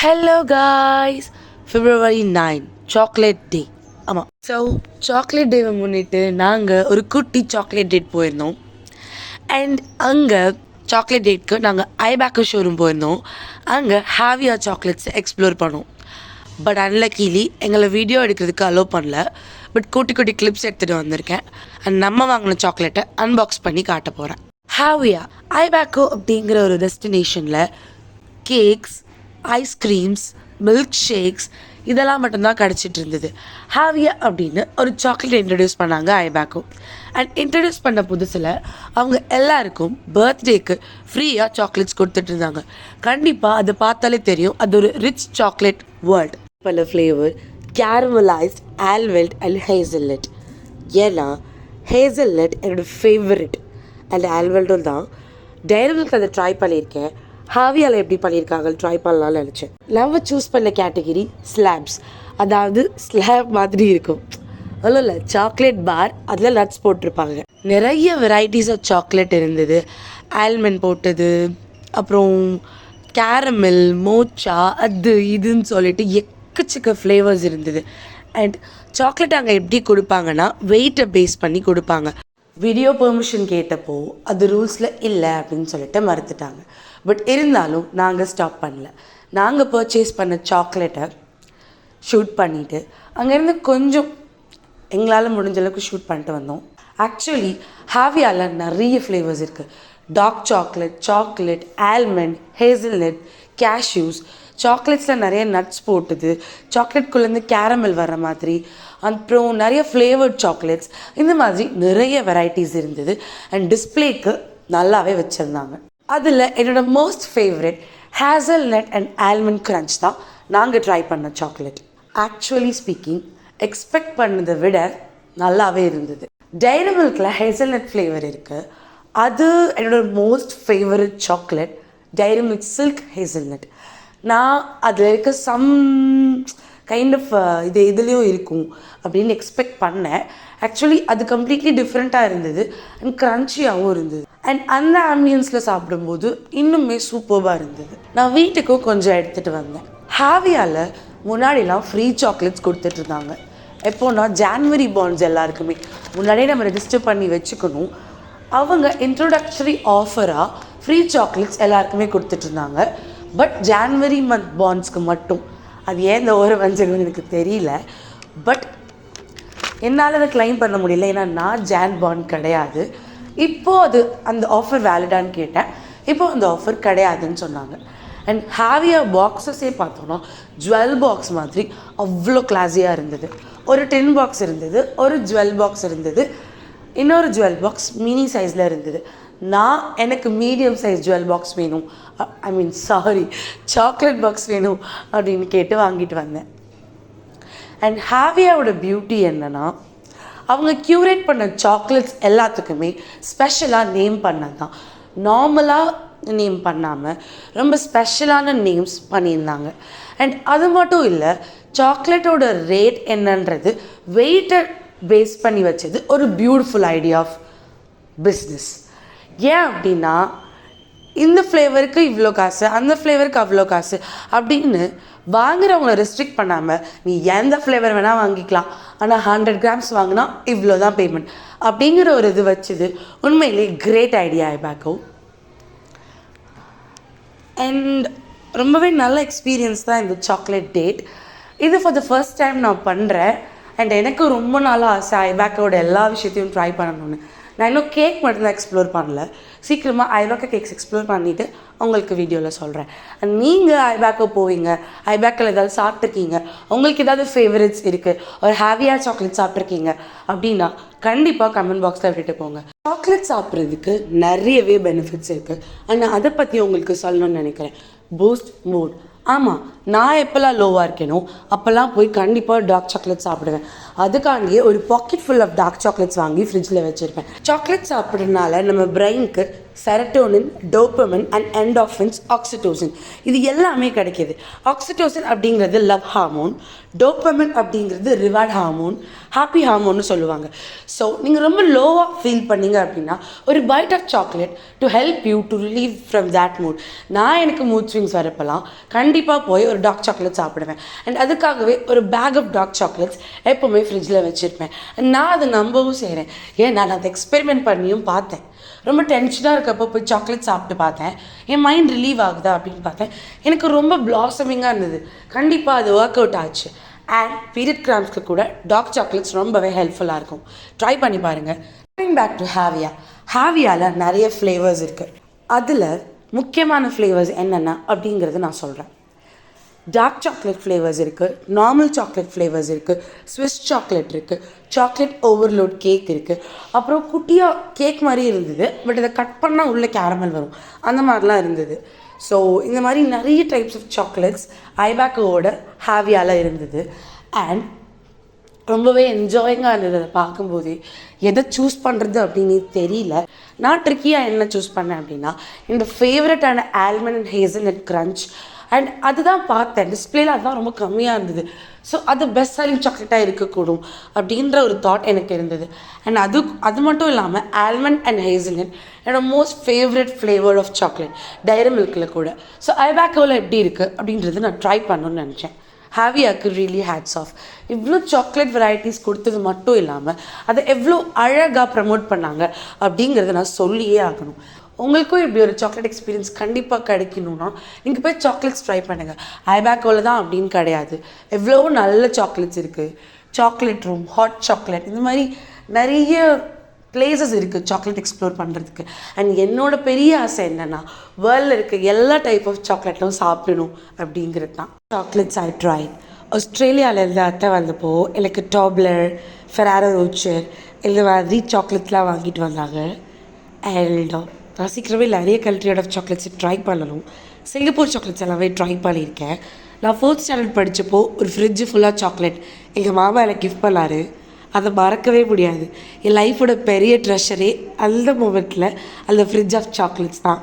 Hello guys, February 9 Chocolate Day. ஆமாம், so chocolate டேவை முன்னிட்டு நாங்கள் ஒரு குட்டி சாக்லேட் டேட் போயிருந்தோம். அண்ட் அங்கே சாக்லேட் டேட்க்கு நாங்கள் ஐபேக்கோ ஷோரூம் போயிருந்தோம். அங்கே ஹாவியா சாக்லேட்ஸை எக்ஸ்ப்ளோர் பண்ணோம். பட் அன்லக்கீலி எங்களை வீடியோ எடுக்கிறதுக்கு அலோவ் பண்ணல. பட் குட்டி குட்டி கிளிப்ஸ் எடுத்துகிட்டு வந்திருக்கேன். அண்ட் நம்ம வாங்கின சாக்லேட்டை அன்பாக்ஸ் பண்ணி காட்ட போகிறேன். ஹாவியா ஐபேக்கோ அப்படிங்கிற ஒரு டெஸ்டினேஷனில் கேக்ஸ், ஐஸ்கிரீம்ஸ், மில்க் ஷேக்ஸ் இதெல்லாம் மட்டும்தான் கிடச்சிட்டு இருந்தது. ஹாவியா அப்படின்னு ஒரு சாக்லேட் இன்ட்ரடியூஸ் பண்ணாங்க ஐபேக்கோ. அண்ட் இன்ட்ரடியூஸ் பண்ண புதுசில் அவங்க எல்லாருக்கும் பர்த்டேக்கு ஃப்ரீயாக சாக்லேட்ஸ் கொடுத்துட்டு இருந்தாங்க. கண்டிப்பாக அதை பார்த்தாலே தெரியும் அது ஒரு ரிச் சாக்லேட் வேர்ல்டு. பல ஃப்ளேவர், கேரமலைஸ்ட், ஆல்வெல்ட் அண்ட் ஹேசல்நட். ஏன்னா ஹேசல்நட் என்னோடய ஃபேவரெட் அண்ட் ஆல்வெல்டும் தான். டைரி மில்க் அதை ட்ரை பண்ணியிருக்கேன். ஹாவியால் எப்படி பண்ணியிருக்காங்கன்னு ட்ரை பண்ணலாம்னு நினச்சேன். நம்ம சூஸ் பண்ண கேட்டகிரி ஸ்லாப்ஸ், அதாவது ஸ்லாப் மாதிரி இருக்கும். அவ்வளோ இல்லை, சாக்லேட் பார், அதில் நட்ஸ் போட்டிருப்பாங்க. நிறைய வெரைட்டிஸ் ஆஃப் சாக்லேட் இருந்தது. ஆல்மண்ட் போட்டது, அப்புறம் கேரமல், மோச்சா, அது இதுன்னு சொல்லிட்டு எக்கச்சக்க ஃப்ளேவர்ஸ் இருந்தது. அண்ட் சாக்லேட் அங்கே எப்படி கொடுப்பாங்கன்னா வெயிட்டை பேஸ் பண்ணி கொடுப்பாங்க. வீடியோ பெர்மிஷன் கேட்டப்போ அது ரூல்ஸில் இல்லை அப்படின்னு சொல்லிட்டு மறுத்துட்டாங்க. பட் இருந்தாலும் நாங்கள் ஸ்டாப் பண்ணல. நாங்கள் பர்ச்சேஸ் பண்ண சாக்லேட்டை ஷூட் பண்ணிவிட்டு அங்கேருந்து கொஞ்சம் எங்களால் முடிஞ்ச அளவுக்கு ஷூட் பண்ணிட்டு வந்தோம். ஆக்சுவலி ஹாவியாவில் நிறைய ஃப்ளேவர்ஸ் இருக்குது. Dark chocolate, almond, hazelnut, cashews. சாக்லேட்ஸில் நிறைய நட்ஸ் போட்டுது, சாக்லேட்குள்ளேருந்து கேரமல் வர்ற மாதிரி, அப்புறம் நிறைய ஃப்ளேவர்ட் சாக்லேட்ஸ், இந்த மாதிரி நிறைய வெரைட்டிஸ் இருந்தது. அண்ட் டிஸ்பிளேக்கு நல்லாவே வச்சுருந்தாங்க. அதில் என்னோட most favourite hazelnut and almond crunch தான் நாங்கள் ட்ரை பண்ண சாக்லேட். ஆக்சுவலி ஸ்பீக்கிங் எக்ஸ்பெக்ட் பண்ணதை விட நல்லாவே இருந்தது. டைரி மில்கில் ஹேசல்நட் ஃப்ளேவர் இருக்குது. அது என்னோட most favourite chocolate, Dairy Milk Silk hazelnut. நான் அதில் இருக்க சம் கைண்ட் ஆஃப் இதுலேயும் இருக்கும் அப்படின்னு எக்ஸ்பெக்ட் பண்ணேன். ஆக்சுவலி அது கம்ப்ளீட்லி டிஃப்ரெண்ட்டாக இருந்தது அண்ட் க்ரன்ச்சியாகவும் இருந்தது. அண்ட் அந்த ஆம்பியன்ஸில் சாப்பிடும்போது இன்னுமே சூப்பராக இருந்தது. நான் வீட்டுக்கும் கொஞ்சம் எடுத்துகிட்டு வந்தேன். ஹாவியாவில் முன்னாடிலாம் ஃப்ரீ சாக்லேட்ஸ் கொடுத்துட்ருந்தாங்க. எப்போனா ஜான்வரி பாண்ட்ஸ் எல்லாருக்குமே முன்னாடியே நம்ம ரெஜிஸ்டர் பண்ணி வச்சுக்கணும். அவங்க இன்ட்ரோடக்டரி ஆஃபராக ஃப்ரீ சாக்லேட்ஸ் எல்லாருக்குமே கொடுத்துட்ருந்தாங்க. பட் ஜான்வரி மந்த் பாண்ட்ஸ்க்கு மட்டும். அது ஏன் இந்த ஒரு வஞ்சகம் எனக்கு தெரியல. பட் என்னால் அதை கிளைம் பண்ண முடியல, ஏன்னா நான் ஜான் பாண்ட் கிடையாது. இப்போது அது அந்த ஆஃபர் வேலிடான்னு கேட்டேன். இப்போது அந்த ஆஃபர் கிடையாதுன்னு சொன்னாங்க. அண்ட் ஹாவியா பாக்ஸஸே பார்த்தோன்னா ஜுவல் பாக்ஸ் மாதிரி அவ்வளோ கிளாஸியாக இருந்தது. ஒரு டின் பாக்ஸ் இருந்தது, ஒரு ஜுவல் பாக்ஸ் இருந்தது, இன்னொரு ஜுவல் பாக்ஸ் மினி சைஸில் இருந்தது. எனக்கு மீடியம் சைஸ் ஜுவல் பாக்ஸ் வேணும், சாக்லேட் பாக்ஸ் வேணும் அப்படின்னு கேட்டு வாங்கிட்டு வந்தேன். அண்ட் ஹாவியாவோட பியூட்டி என்னென்னா, அவங்க க்யூரேட் பண்ண சாக்லேட்ஸ் எல்லாத்துக்குமே ஸ்பெஷலாக நேம் பண்ணது தான். நார்மலாக நேம் பண்ணாமல் ரொம்ப ஸ்பெஷலான நேம்ஸ் பண்ணியிருந்தாங்க. அண்ட் அது மட்டும் இல்லை, சாக்லேட்டோட ரேட் என்னன்றது வெயிட்டை பேஸ் பண்ணி வச்சது ஒரு பியூட்டிஃபுல் ஐடியா ஆஃப் பிஸ்னஸ். ஏன் அப்படின்னா, இந்த ஃப்ளேவருக்கு இவ்வளோ காசு, அந்த ஃப்ளேவருக்கு அவ்வளோ காசு அப்படின்னு வாங்குறவங்கள ரெஸ்ட்ரிக்ட் பண்ணாமல் நீ எந்த ஃப்ளேவர் வேணால் வாங்கிக்கலாம், ஆனால் 100 grams வாங்கினா இவ்வளோ தான் பேமெண்ட் அப்படிங்கிற ஒரு இது வச்சுது. உண்மையிலே கிரேட் ஐடியா ஐபேக்கோ. அண்ட் ரொம்பவே நல்ல எக்ஸ்பீரியன்ஸ் தான் இந்த சாக்லேட் டேட். இது ஃபார் த ஃபர்ஸ்ட் டைம் நான் பண்ணுறேன். அண்ட் எனக்கு ரொம்ப நாளாக ஆசை ஐபேக்கோட எல்லா விஷயத்தையும் ட்ரை பண்ணணும்னு. நான் இன்னும் கேக் மட்டும்தான் எக்ஸ்ப்ளோர் பண்ணல. சீக்கிரமாக ஐபேக்கோ கேக்ஸ் எக்ஸ்ப்ளோர் பண்ணிவிட்டு உங்களுக்கு வீடியோவில் சொல்கிறேன். அண்ட் நீங்கள் ஐபேக்கோ போவீங்க, ஐபேக்கில் ஏதாவது சாப்பிட்ருக்கீங்க, உங்களுக்கு ஏதாவது ஃபேவரட்ஸ் இருக்குது, ஒரு ஹாவியா சாக்லேட் சாப்பிட்ருக்கீங்க அப்படின்னா கண்டிப்பாக கமெண்ட் பாக்ஸில் விட்டுட்டு போங்க. சாக்லேட் சாப்பிட்றதுக்கு நிறையவே பெனிஃபிட்ஸ் இருக்குது. அண்ட் அதை பற்றி உங்களுக்கு சொல்லணும்னு நினைக்கிறேன். Boost mood. ஆமாம், நான் எப்போல்லாம் லோவாக இருக்கேனோ அப்போல்லாம் போய் கண்டிப்பாக டார்க் சாக்லேட் சாப்பிடுவேன். அதுக்காண்டியே ஒரு packet full of dark chocolates வாங்கி ஃப்ரிட்ஜில் வச்சுருப்பேன். சாக்லேட் சாப்பிட்றதுனால நம்ம பிரெயினுக்கு serotonin, dopamine and endorphins, oxytocin. இது எல்லாமே கிடைக்கிது. ஆக்சிடோசின் அப்படிங்கிறது லவ் ஹார்மோன், டோப்பமின் அப்படிங்கிறது ரிவார்ட் ஹார்மோன், ஹாப்பி ஹார்மோன்னு சொல்லுவாங்க. ஸோ நீங்கள் ரொம்ப லோவாக ஃபீல் பண்ணீங்க அப்படின்னா ஒரு bite of chocolate to help you to relieve from that mood. நான் எனக்கு மூட் ஸ்விங்ஸ் வரப்பெல்லாம் கண்டிப்பாக போய் ஒரு டார்க் சாக்லேட் சாப்பிடுவேன். அண்ட் அதுக்காகவே ஒரு பேக் ஆஃப் டார்க் சாக்லேட்ஸ் எப்போவுமே ஃப்ரிட்ஜில் வச்சுருப்பேன். நான் அதை நம்பவும் செய்கிறேன். ஏன் நான் அதை எக்ஸ்பெரிமெண்ட் பண்ணியும் பார்த்தேன். ரொம்ப டென்ஷனாக இருக்கப்போ போய் சாக்லேட் சாப்பிட்டு பார்த்தேன். என் மைண்ட் ரிலீவ் ஆகுதா அப்படின்னு பார்த்தேன். எனக்கு ரொம்ப பிளாசமிங்காக இருந்தது. கண்டிப்பாக அது ஒர்க் அவுட் ஆச்சு. அண்ட் பீரியட் கிராம்ஸ்க்கு கூட டார்க் சாக்லேட்ஸ் ரொம்பவே ஹெல்ப்ஃபுல்லாக இருக்கும். ட்ரை பண்ணி பாருங்கள். கமிங் பேக் டு ஹாவியா. ஹாவியாவில் நிறைய ஃப்ளேவர்ஸ் இருக்குது. அதில் முக்கியமான ஃப்ளேவர்ஸ் என்னென்ன அப்படிங்கிறது நான் சொல்கிறேன். டார்க் சாக்லேட் ஃப்ளேவர்ஸ் இருக்குது, நார்மல் சாக்லேட் ஃப்ளேவர்ஸ் இருக்குது, ஸ்விஸ் சாக்லேட் இருக்குது, சாக்லேட் ஓவர்லோட் கேக் இருக்குது. அப்புறம் குட்டியாக கேக் மாதிரி இருந்தது, பட் இதை கட் பண்ணால் உள்ளே கேரமல் வரும், அந்த மாதிரிலாம் இருந்தது. ஸோ இந்த மாதிரி நிறைய டைப்ஸ் ஆஃப் சாக்லேட்ஸ் ஐபேக்கோட ஹாவியால் இருந்தது. அண்ட் ரொம்பவே என்ஜாயிங்காக இருந்தது. அதை பார்க்கும்போதே எதை சூஸ் பண்ணுறது அப்படின்னு தெரியல. நான் ட்ரிக்கியாக என்ன சூஸ் பண்ணேன் அப்படின்னா என்னோடய ஃபேவரட்டான almond and hazelnut crunch. And அதுதான் பார்த்தேன் டிஸ்பிளேல, அதுதான் ரொம்ப கம்மியாக இருந்தது. ஸோ அது பெஸ்ட் செல்லிங் சாக்லேட்டாக இருக்கக்கூடும் அப்படின்ற ஒரு தாட் எனக்கு இருந்தது. அண்ட் அது மட்டும் இல்லாமல் ஆல்மண்ட் அண்ட் ஹேசல்நட் என்னோட most favourite flavour of chocolate Dairy மில்கில் கூட. ஸோ ஐபேக்கோவில் எப்படி இருக்குது அப்படின்றது நான் ட்ரை பண்ணணும்னு நினச்சேன். ஹாவியாக்கு ரியலி ஹேட்ஸ் ஆஃப். இவ்வளோ சாக்லேட் வெரைட்டிஸ் கொடுத்தது மட்டும் இல்லாமல் அதை எவ்வளோ அழகாக ப்ரமோட் பண்ணாங்க அப்படிங்கிறத நான் சொல்லியே ஆகணும். உங்களுக்கும் இப்படி ஒரு சாக்லேட் எக்ஸ்பீரியன்ஸ் கண்டிப்பாக கிடைக்கணும்னா நீங்கள் போய் சாக்லேட்ஸ் ட்ரை பண்ணுங்கள். ஐபேக்கோவில் தான் அப்படின்னு கிடையாது, எவ்வளோ நல்ல சாக்லேட்ஸ் இருக்குது. சாக்லேட் ரூம், ஹாட் சாக்லேட், இந்த மாதிரி நிறைய பிளேசஸ் இருக்குது சாக்லேட் எக்ஸ்ப்ளோர் பண்ணுறதுக்கு. அண்ட் என்னோடய பெரிய ஆசை என்னென்னா வேர்ல்டில் இருக்க எல்லா டைப் ஆஃப் சாக்லேட்டும் சாப்பிடணும் அப்படிங்கிறது தான். Chocolates I tried. ஆஸ்திரேலியாவிலேருந்து அத்தை வந்தப்போ எனக்கு டாப்லர், ஃபெராரோ ரோச்சர் இந்த மாதிரி சாக்லேட்ஸ்லாம் வாங்கிட்டு வந்தாங்க. அண்ட் நான் சீக்கிரமே நிறைய கண்ட்ரியோட சாக்லேட்ஸை ட்ரை பண்ணணும். சிங்கப்பூர் சாக்லேட்ஸ் எல்லாமே ட்ரை பண்ணியிருக்கேன். நான் 4th ஸ்டாண்டர்ட் படித்தப்போ ஒரு ஃப்ரிட்ஜு ஃபுல்லாக சாக்லேட் எங்கள் மாமா எனக்கு கிஃப்ட் பண்ணார். அதை மறக்கவே முடியாது. என் லைஃபோட பெரிய ட்ரெஷரே அந்த மூமெண்ட்டில் அந்த ஃப்ரிட்ஜ் ஆஃப் சாக்லேட்ஸ் தான்.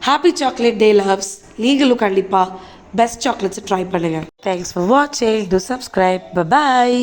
Happy chocolate day loves. நீங்களும் கண்டிப்பாக பெஸ்ட் சாக்லேட்ஸை ட்ரை பண்ணுங்கள். தேங்க்ஸ் ஃபார் வாட்சிங். To subscribe. பை.